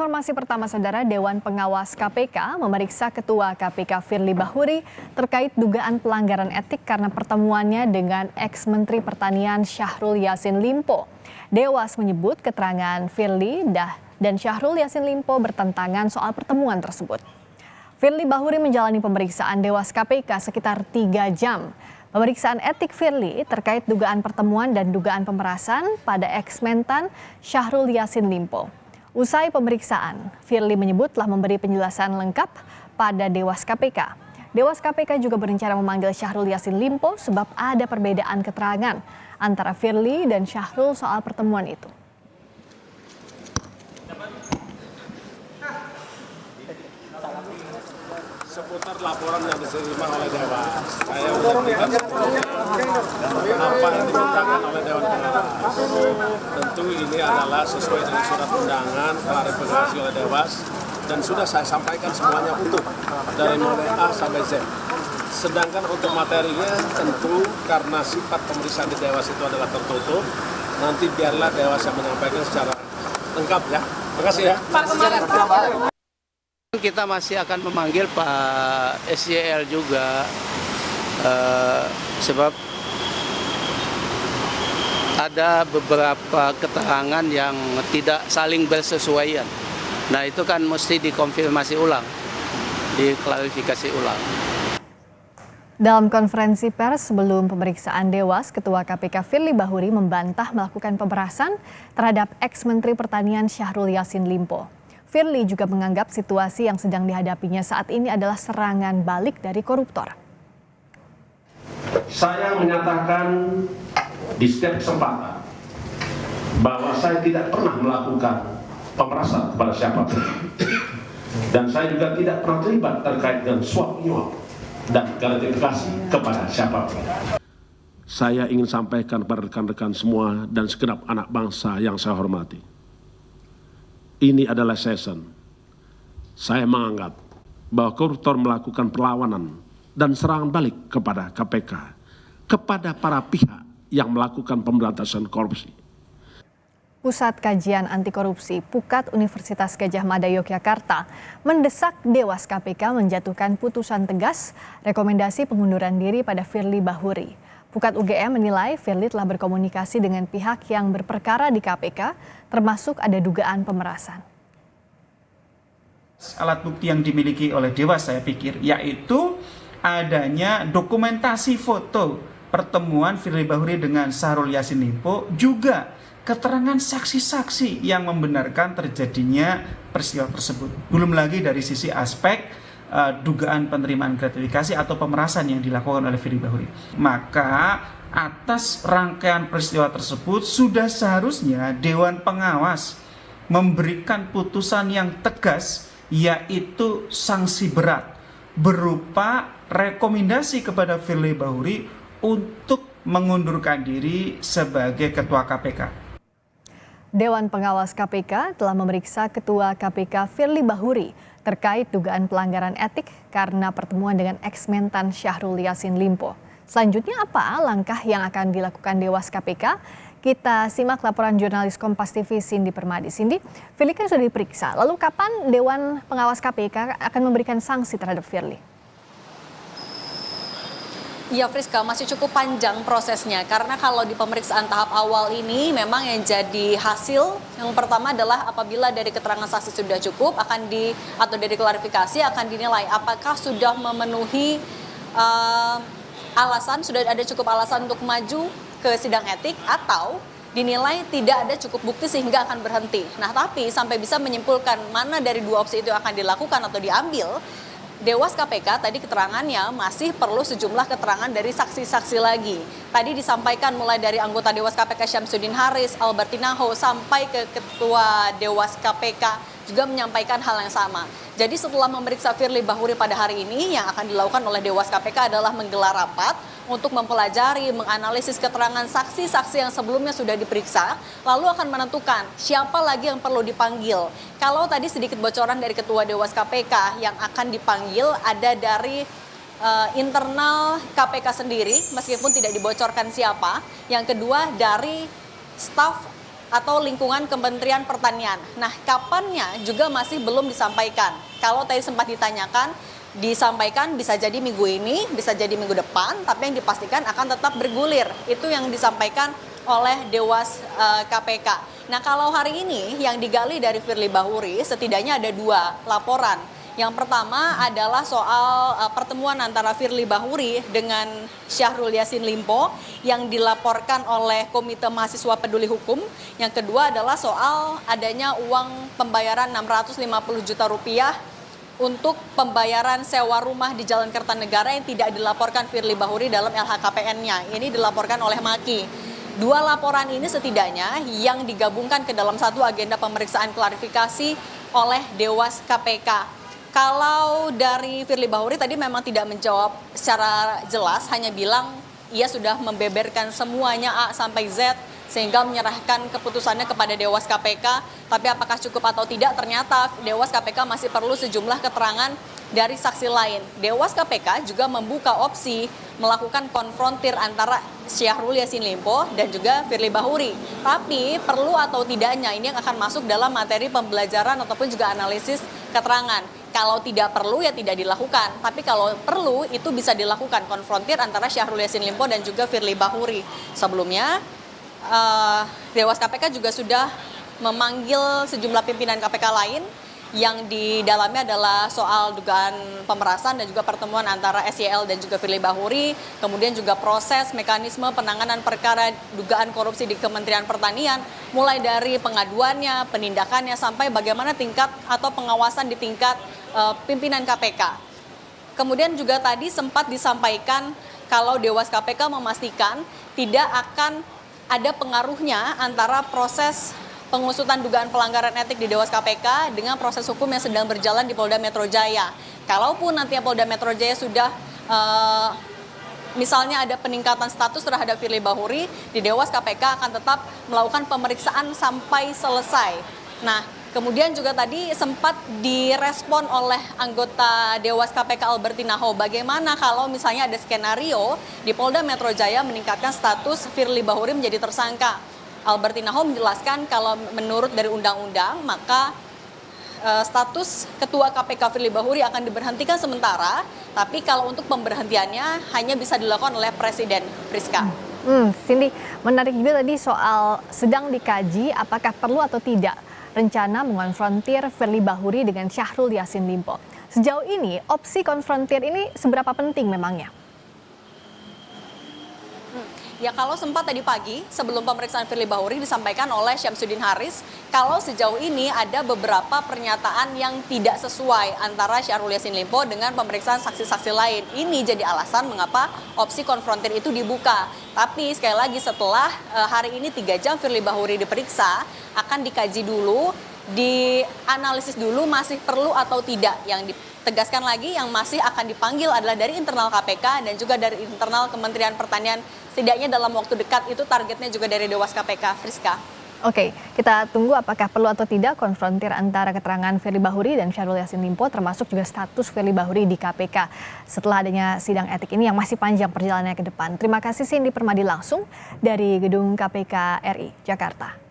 Informasi pertama saudara, Dewan Pengawas KPK memeriksa Ketua KPK Firly Bahuri terkait dugaan pelanggaran etik karena pertemuannya dengan ex-Menteri Pertanian Syahrul Yassin Limpo. Dewas menyebut keterangan Firly dan Syahrul Yassin Limpo bertentangan soal pertemuan tersebut. Firly Bahuri menjalani pemeriksaan Dewas KPK sekitar 3 jam. Pemeriksaan etik Firly terkait dugaan pertemuan dan dugaan pemerasan pada ex-Mentan Syahrul Yassin Limpo. Usai pemeriksaan, Firly menyebut telah memberi penjelasan lengkap pada Dewas KPK. Dewas KPK juga berencana memanggil Syahrul Yassin Limpo sebab ada perbedaan keterangan antara Firly dan Syahrul soal pertemuan itu. Seputar laporan yang diterima oleh Dewas, saya menyampaikan sepenuhnya apa yang dimintakan oleh Dewan Pengawas. Tentu ini adalah sesuai dengan surat undangan klarifikasi oleh Dewas dan sudah saya sampaikan semuanya utuh dari mulai A sampai Z. Sedangkan untuk materinya tentu karena sifat pemeriksaan di Dewas itu adalah tertutup, nanti biarlah Dewas yang menyampaikan secara lengkap ya. Terima kasih ya. Kita masih akan memanggil Pak SYL juga sebab ada beberapa keterangan yang tidak saling bersesuaian. Nah itu kan mesti dikonfirmasi ulang, diklarifikasi ulang. Dalam konferensi pers sebelum pemeriksaan Dewas, Ketua KPK Firly Bahuri membantah melakukan pemerasan terhadap ex-Menteri Pertanian Syahrul Yassin Limpo. Firly juga menganggap situasi yang sedang dihadapinya saat ini adalah serangan balik dari koruptor. Saya menyatakan di setiap kesempatan bahwa saya tidak pernah melakukan pemerasan kepada siapapun. Dan saya juga tidak pernah terlibat terkait dengan suap menyuap dan gratifikasi kepada siapapun. Saya ingin sampaikan kepada rekan-rekan semua dan segenap anak bangsa yang saya hormati. Ini adalah season. Saya menganggap bahwa koruptor melakukan perlawanan dan serangan balik kepada KPK, kepada para pihak yang melakukan pemberantasan korupsi. Pusat Kajian Anti Korupsi Pukat Universitas Gadjah Mada Yogyakarta mendesak Dewas KPK menjatuhkan putusan tegas rekomendasi pengunduran diri pada Firly Bahuri. Pukat UGM menilai Firly telah berkomunikasi dengan pihak yang berperkara di KPK, termasuk ada dugaan pemerasan. Alat bukti yang dimiliki oleh Dewas saya pikir, yaitu adanya dokumentasi foto pertemuan Firly Bahuri dengan Syahrul Yassin Limpo, juga keterangan saksi-saksi yang membenarkan terjadinya peristiwa tersebut. Belum lagi dari sisi aspek dugaan penerimaan gratifikasi atau pemerasan yang dilakukan oleh Firly Bahuri. Maka atas rangkaian peristiwa tersebut sudah seharusnya Dewan Pengawas memberikan putusan yang tegas, yaitu sanksi berat berupa rekomendasi kepada Firly Bahuri untuk mengundurkan diri sebagai Ketua KPK. Dewan Pengawas KPK telah memeriksa Ketua KPK Firly Bahuri terkait dugaan pelanggaran etik karena pertemuan dengan ex-Mentan Syahrul Yassin Limpo. Selanjutnya apa langkah yang akan dilakukan Dewas KPK? Kita simak laporan jurnalis Kompas TV Cindy Permadi. Cindy, Firly kan sudah diperiksa. Lalu kapan Dewan Pengawas KPK akan memberikan sanksi terhadap Firly? Ya Friska, masih cukup panjang prosesnya karena kalau di pemeriksaan tahap awal ini memang yang jadi hasil yang pertama adalah apabila dari keterangan saksi sudah cukup atau dari klarifikasi akan dinilai apakah sudah memenuhi alasan, sudah ada cukup alasan untuk maju ke sidang etik atau dinilai tidak ada cukup bukti sehingga akan berhenti. Nah tapi sampai bisa menyimpulkan mana dari dua opsi itu akan dilakukan atau diambil, Dewas KPK tadi keterangannya masih perlu sejumlah keterangan dari saksi-saksi lagi. Tadi disampaikan mulai dari anggota Dewas KPK Syamsuddin Haris, Albertinaho, sampai ke Ketua Dewas KPK juga menyampaikan hal yang sama. Jadi setelah memeriksa Firly Bahuri pada hari ini, yang akan dilakukan oleh Dewas KPK adalah menggelar rapat untuk mempelajari, menganalisis keterangan saksi-saksi yang sebelumnya sudah diperiksa, lalu akan menentukan siapa lagi yang perlu dipanggil. Kalau tadi sedikit bocoran dari Ketua Dewas KPK yang akan dipanggil ada dari internal KPK sendiri, meskipun tidak dibocorkan siapa. Yang kedua dari staf atau lingkungan Kementerian Pertanian. Nah, kapannya juga masih belum disampaikan. Kalau tadi sempat disampaikan bisa jadi minggu ini, bisa jadi minggu depan, tapi yang dipastikan akan tetap bergulir. Itu yang disampaikan oleh Dewas KPK. Nah, kalau hari ini yang digali dari Firly Bahuri setidaknya ada 2 laporan. Yang pertama adalah soal pertemuan antara Firly Bahuri dengan Syahrul Yassin Limpo yang dilaporkan oleh Komite Mahasiswa Peduli Hukum. Yang kedua adalah soal adanya uang pembayaran 650 juta rupiah untuk pembayaran sewa rumah di Jalan Kertanegara yang tidak dilaporkan Firly Bahuri dalam LHKPN-nya. Ini dilaporkan oleh Maki. 2 laporan ini setidaknya yang digabungkan ke dalam satu agenda pemeriksaan klarifikasi oleh Dewas KPK. Kalau dari Firly Bahuri tadi memang tidak menjawab secara jelas, hanya bilang ia sudah membeberkan semuanya A sampai Z sehingga menyerahkan keputusannya kepada Dewas KPK. Tapi apakah cukup atau tidak, ternyata Dewas KPK masih perlu sejumlah keterangan dari saksi lain. Dewas KPK juga membuka opsi melakukan konfrontir antara Syahrul Yassin Limpo dan juga Firly Bahuri. Tapi perlu atau tidaknya ini yang akan masuk dalam materi pembelajaran ataupun juga analisis keterangan. Kalau tidak perlu ya tidak dilakukan. Tapi kalau perlu itu bisa dilakukan konfrontir antara Syahrul Yassin Limpo dan juga Firly Bahuri. Sebelumnya Dewas KPK juga sudah memanggil sejumlah pimpinan KPK lain yang di dalamnya adalah soal dugaan pemerasan dan juga pertemuan antara SYL dan juga Firly Bahuri, kemudian juga proses mekanisme penanganan perkara dugaan korupsi di Kementerian Pertanian, mulai dari pengaduannya, penindakannya, sampai bagaimana tingkat atau pengawasan di tingkat pimpinan KPK. Kemudian juga tadi sempat disampaikan kalau Dewas KPK memastikan tidak akan ada pengaruhnya antara proses pengusutan dugaan pelanggaran etik di Dewas KPK dengan proses hukum yang sedang berjalan di Polda Metro Jaya. Kalaupun nantinya Polda Metro Jaya sudah misalnya ada peningkatan status terhadap Firly Bahuri, di Dewas KPK akan tetap melakukan pemeriksaan sampai selesai. Nah, kemudian juga tadi sempat direspon oleh anggota Dewas KPK Albertina Ho, bagaimana kalau misalnya ada skenario di Polda Metro Jaya meningkatkan status Firly Bahuri menjadi tersangka. Albertina Ho menjelaskan kalau menurut dari undang-undang maka status Ketua KPK Firly Bahuri akan diberhentikan sementara, tapi kalau untuk pemberhentiannya hanya bisa dilakukan oleh Presiden. Friska. Cindy, menarik juga tadi soal sedang dikaji apakah perlu atau tidak rencana mengonfrontir Firly Bahuri dengan Syahrul Yassin Limpo. Sejauh ini opsi konfrontir ini seberapa penting memangnya? Ya, kalau sempat tadi pagi sebelum pemeriksaan Firly Bahuri disampaikan oleh Syamsuddin Haris, kalau sejauh ini ada beberapa pernyataan yang tidak sesuai antara Syahrul Yassin Limpo dengan pemeriksaan saksi-saksi lain. Ini jadi alasan mengapa opsi konfrontir itu dibuka. Tapi sekali lagi setelah hari ini 3 jam Firly Bahuri diperiksa, akan dikaji dulu, dianalisis dulu masih perlu atau tidak. Yang ditegaskan lagi yang masih akan dipanggil adalah dari internal KPK dan juga dari internal Kementerian Pertanian. Setidaknya dalam waktu dekat itu targetnya juga dari Dewas KPK, Friska. Oke, kita tunggu apakah perlu atau tidak konfrontir antara keterangan Firly Bahuri dan Syahrul Yassin Limpo, termasuk juga status Firly Bahuri di KPK setelah adanya sidang etik ini yang masih panjang perjalanannya ke depan. Terima kasih Cindy Permadi langsung dari Gedung KPK RI, Jakarta.